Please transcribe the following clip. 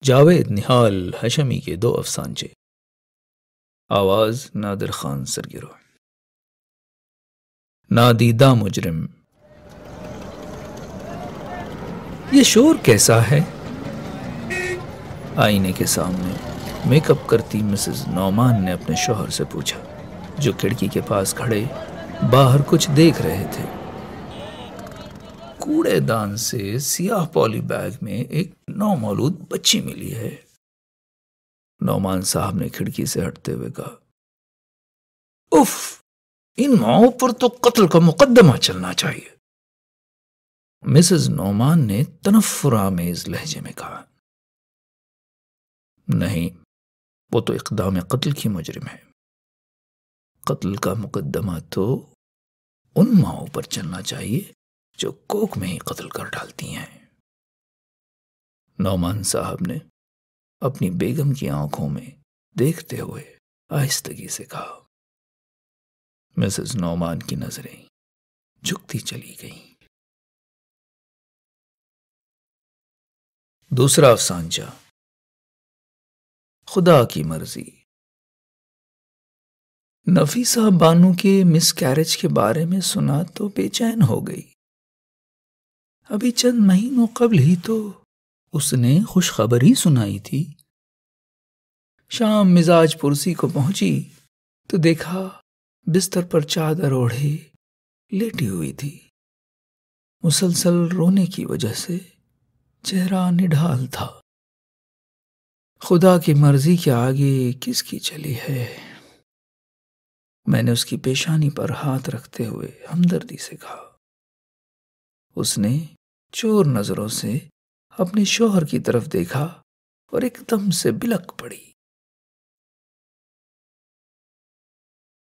جاوید نہال ہشمی کے 2 افسانچے۔ آواز نادر خان سرگرو۔ نادیدہ مجرم۔ یہ شور کیسا ہے؟ آئینے کے سامنے میک اپ کرتی مسز نعمان نے اپنے شوہر سے پوچھا، جو کھڑکی کے پاس کھڑے باہر کچھ دیکھ رہے تھے۔ کوڑے دان سے سیاہ پولی بیگ میں ایک نومولود بچی ملی ہے۔ نعمان صاحب نے کھڑکی سے ہٹتے ہوئے کہا، اف، ان ماؤں پر تو قتل کا مقدمہ چلنا چاہیے۔ مسز نعمان نے تنفر آمیز لہجے میں کہا، نہیں، وہ تو اقدام قتل کی مجرم ہے۔ قتل کا مقدمہ تو ان ماؤں پر چلنا چاہیے جو کوک میں ہی قتل کر ڈالتی ہیں۔ نعمان صاحب نے اپنی بیگم کی آنکھوں میں دیکھتے ہوئے آہستگی سے کہا۔ مسز نعمان کی نظریں جھکتی چلی گئیں۔ دوسرا افسانچہ، خدا کی مرضی۔ نفیسہ بانو کے مس کیرج کے بارے میں سنا تو بے چین ہو گئی۔ ابھی چند مہینوں قبل ہی تو اس نے خوشخبری سنائی تھی۔ شام مزاج پرسی کو پہنچی تو دیکھا بستر پر چادر اوڑھے لیٹی ہوئی تھی۔ مسلسل رونے کی وجہ سے چہرہ نڈھال تھا۔ خدا کی مرضی کے آگے کس کی چلی ہے؟ میں نے اس کی پیشانی پر ہاتھ رکھتے ہوئے ہمدردی سے کہا۔ اس نے چور نظروں سے اپنے شوہر کی طرف دیکھا اور ایک دم سے بلک پڑی۔